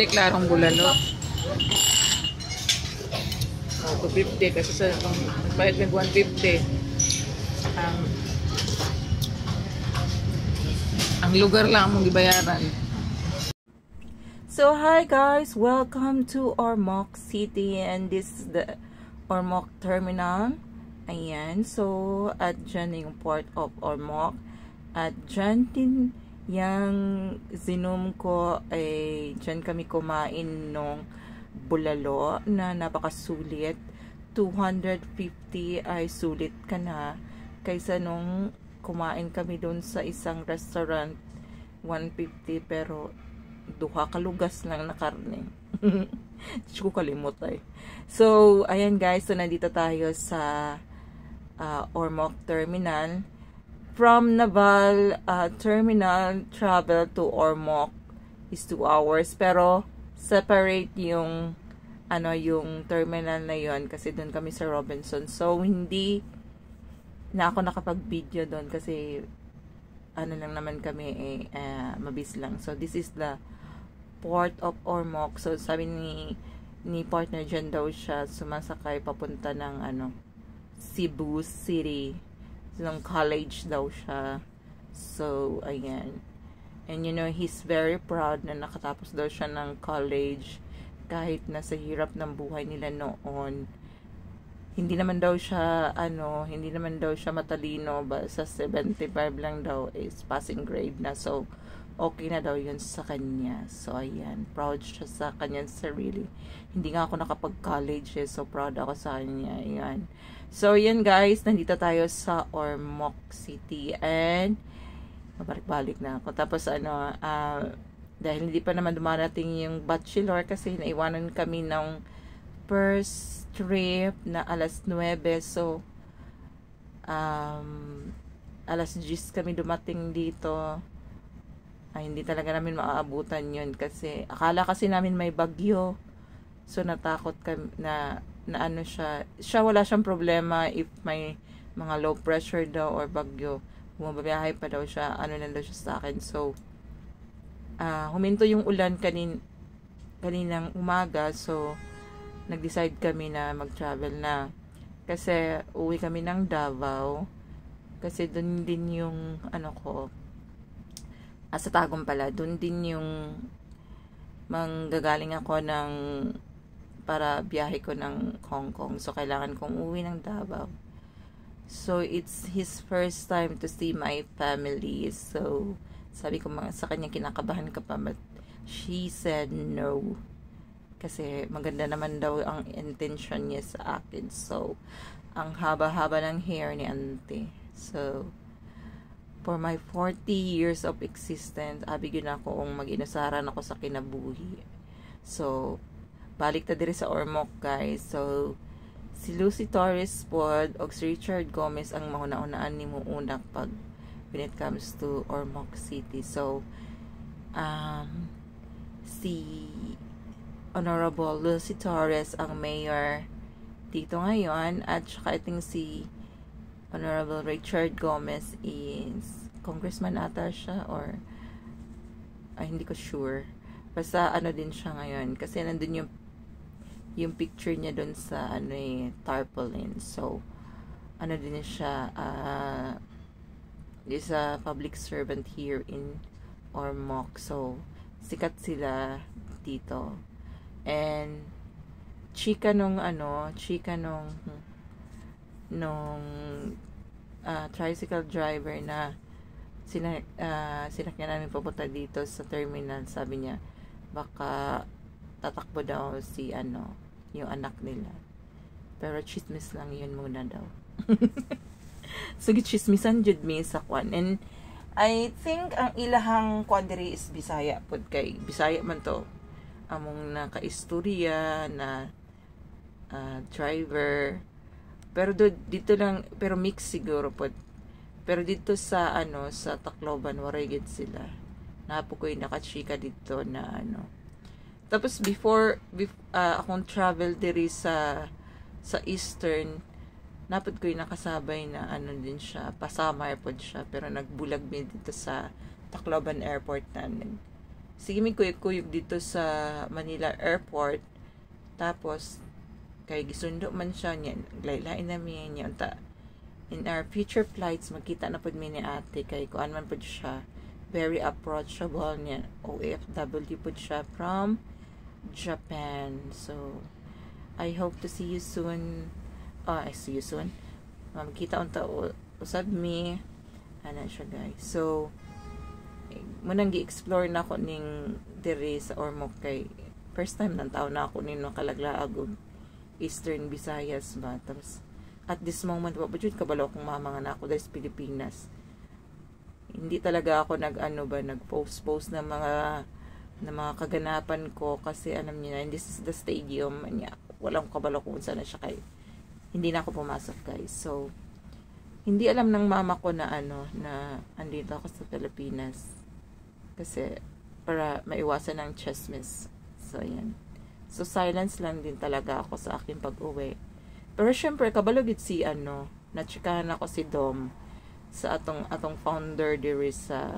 Hindi klarong bulalo. Oh, 250 kasi sa bayad ng 150. Um, ang lugar lang mong gibayaran. So hi guys, welcome to Ormoc City and this is the Ormoc Terminal. Ayan, so at dyan yung port of Ormoc. At dyan din yung Zoom ko ay dyan kami kumain nung bulalo na napakasulit. 250 ay sulit ka na kaysa nung kumain kami doon sa isang restaurant 150 pero duha kalugas lang na karne. Hindi ko kalimot ay. So, ayan guys. So, nandito tayo sa Ormoc Terminal. From Naval Terminal, travel to Ormoc is 2 hours. Pero, separate yung yung terminal na yon kasi doon kami sa Robinson. So, hindi na ako nakapag-video doon kasi lang naman kami mabis lang. So, this is the port of Ormoc. So, sabi ni partner dyan daw siya sumasakay papunta ng Cebu City. So, ng college daw siya. So, ayan. And you know, he's very proud na nakatapos daw siya ng college kahit nasa hirap ng buhay nila noon. Hindi naman daw siya hindi naman daw siya matalino, ba sa 75 lang daw is passing grade na. So okay na daw yun sa kanya. So ayan, proud siya sa kanyang sarili. Hindi nga ako nakapag-college so proud ako sa kanya. Ayan. So ayan guys, nandito tayo sa Ormoc City and mabalik-balik na ako. Tapos dahil hindi pa naman dumarating yung bachelor kasi naiwanan kami ng first trip na alas 9. So, alas 10 kami dumating dito. Ay, hindi talaga namin maaabutan yun kasi akala kasi namin may bagyo. So, natakot kami na siya wala siyang problema if may mga low pressure daw or bagyo. Bumabiyahe pa daw siya, lang daw siya sa akin. So, huminto yung ulan kaninang umaga. So, nag-decide kami na mag-travel na kasi uwi kami ng Davao kasi doon din yung sa Tagum pala, doon din yung manggagaling ako para biyahe ko ng Hong Kong. So kailangan kong uwi ng Davao. So it's his first time to see my family. So sabi ko sa kanya, kinakabahan ka pa, but she said no. Kasi maganda naman daw ang intention niya sa akin. So, ang haba-haba ng hair ni auntie. So, for my 40 years of existence, abigyan akong mag-inasaran ako sa kinabuhi. So, balik ta diri sa Ormoc guys. So, si Lucy Torres pod o si Richard Gomez ang mahuna-unaan ni mo una pag when it comes to Ormoc City. So, si Honorable Lucy Torres ang mayor dito ngayon at saka I think si Honorable Richard Gomez is congressman ata siya or hindi ko sure. Basta din siya ngayon kasi nandun yung picture niya dun sa tarpaulin. So din siya is a public servant here in Ormoc. So sikat sila dito. And chika nung tricycle driver na sinakyan namin papunta dito sa terminal. Sabi niya baka tatakbo daw si yung anak nila, pero chismis lang yun muna daw. So gichismisan jud mi sa kwan. And I think ang ilahang kwan diri is Bisaya pod, kay Bisaya man to among nakaistorya na driver, pero dito lang, pero mix siguro po. Pero dito sa sa Tacloban waray gid sila. Napo ko nakachika dito na Tapos before akong travel diri sa Eastern, napod ko nakasabay na din siya, pasamar pod siya, pero nagbulag mi dito sa Tacloban Airport na sige mi kuyog-kuyog dito sa Manila Airport. Tapos kay gisundo man siya niya, lain na mi niya unta. In our future flights magkita na pud mi ni ate kay kuan man pud siya. Very approachable niya. OFW pud siya from Japan. So I hope to see you soon. I see you soon. Magkita unta usab mi. Ana siya guys. So munang gi-explore na ako ning diri sa Ormoc kay first time nang taon na ako nin makalaglaag og Eastern Visayas ba. Tapos at this moment wa jud kabalo akong mama nga ako dahil sa Pilipinas. Hindi talaga ako nag-post na mga kaganapan ko kasi alam niyo na this is the stadium niya. Walang kabalo kung saan na siya kay hindi na ako pumasok guys. So hindi alam ng mama ko na na andito ako sa Pilipinas. Kasi para maiwasan ng chismis. So ayan. So silence lang din talaga ako sa aking pag-uwi. Pero syempre kabalo gid si na-chikahan ako si Dom sa atong founder diri sa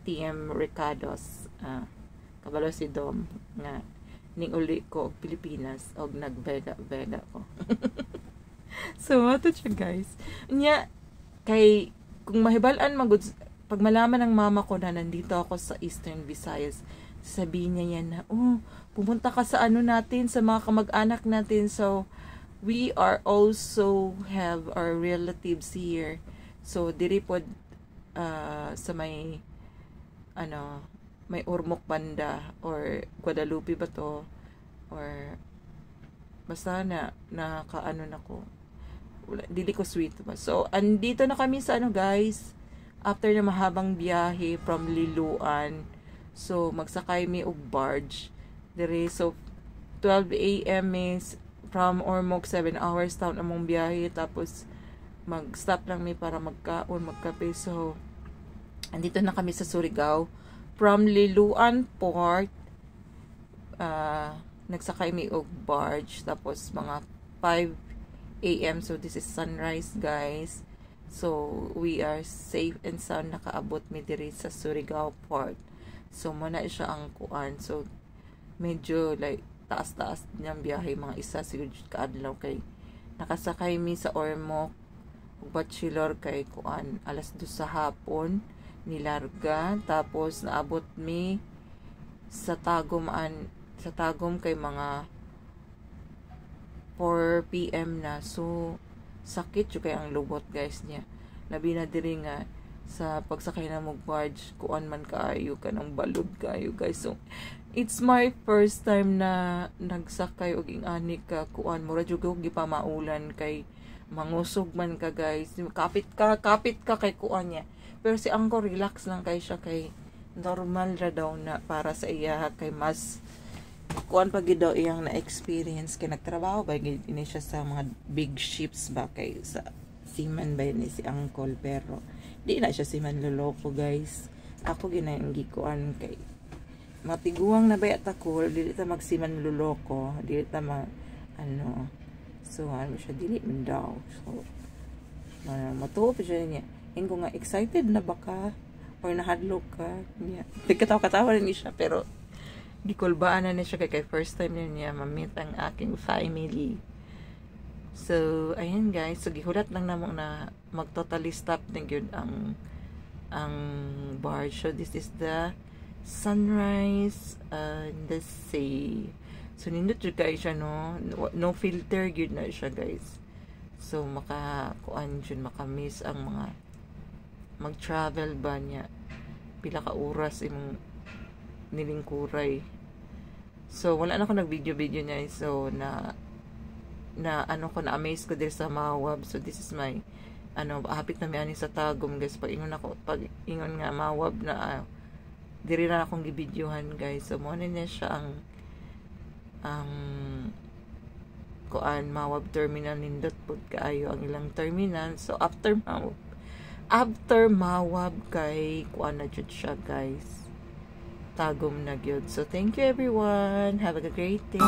TM Ricardos. Kabalo si Dom nga ning uli ko og Pilipinas og nagbega ko. So ato siya guys. Nya kay kung mahibal-an magud pag malaman ng mama ko na nandito ako sa Eastern Visayas, sabihin niya yan na, pumunta ka sa natin, sa mga kamag-anak natin. So, we are also have our relatives here. So, diri po sa may, may Ormoc banda, or Guadalupe ba to, or, basta na ko. Dili ko sweet ba. So, andito na kami sa guys, after na mahabang biyahe from Liloan. So, magsakay mi og barge. Dire, so, 12 a.m. is from Ormoc, 7 hours taon among biyahe. Tapos, mag-stop lang mi para magkaon, magkape. So, andito na kami sa Surigao. From Liloan Port, nagsakay mi og barge. Tapos, mga 5 a.m. So, this is sunrise, guys. So, we are safe and sound nakaabot mi diri sa Surigao Port. So, muna siya ang kuan. So, medyo like taas-taas niyang biyahe, mga isa siguro kaadlaw kay nakasakay mi sa Ormoc bachelor kay kuan alas 2 sa hapon nilarga. Tapos naabot mi sa Tagum kay mga 4 p.m. na. So, sakit yung kaya ang lubot guys niya. Labi na diri nga sa pagsakay na mong barge, kuan man kaayo ka ng balod kaayo guys. So, it's my first time na nagsakay og ingani ka kuan. Mura jud og gipamaulan kay mangusog man ka guys. Kapit ka kay kuan niya. Pero si Angkor relax lang kay siya kay normal ra daw na para sa iya kay mas kuan pag daw iyang na-experience kay nagtrabaho ba ini siya sa mga big ships ba kay sa seaman ba ni si Uncle. Pero di na siya seaman loloko guys. Ako ginang gikuan kay matiguang na bayat ako, dili ta magsiman loloko, dili ta so siya dili man daw. So matuo pa siya niya. Ingo nga excited na baka or nahadlok ka niya. Katawa ni siya pero gikulbaan na siya kay first time niya ma-meet ang aking family. So, ayan guys. So, gihulat lang namo na mag-totally stop na yun ang barge. So, this is the sunrise in the sea. So, nindot yun guys siya, no? No filter yun na siya guys. So, makakuan yun, makamiss ang mga mag-travel ba niya. Pila ka oras imong nilingkuray. So, wala na ako nag-video niya. So, na-amaze ko din sa Mawab. So, this is my, hapit na may ani sa Tagum, guys. Pag ingon nga Mawab na, diri na akong gibidyohan, guys. So, muna niya siya ang kuan, Mawab terminal, nindot po kaayo ang ilang terminal. So, after Mawab, kay kuan na jud siya, guys. Tagum na gyud. So, thank you everyone. Have a great day.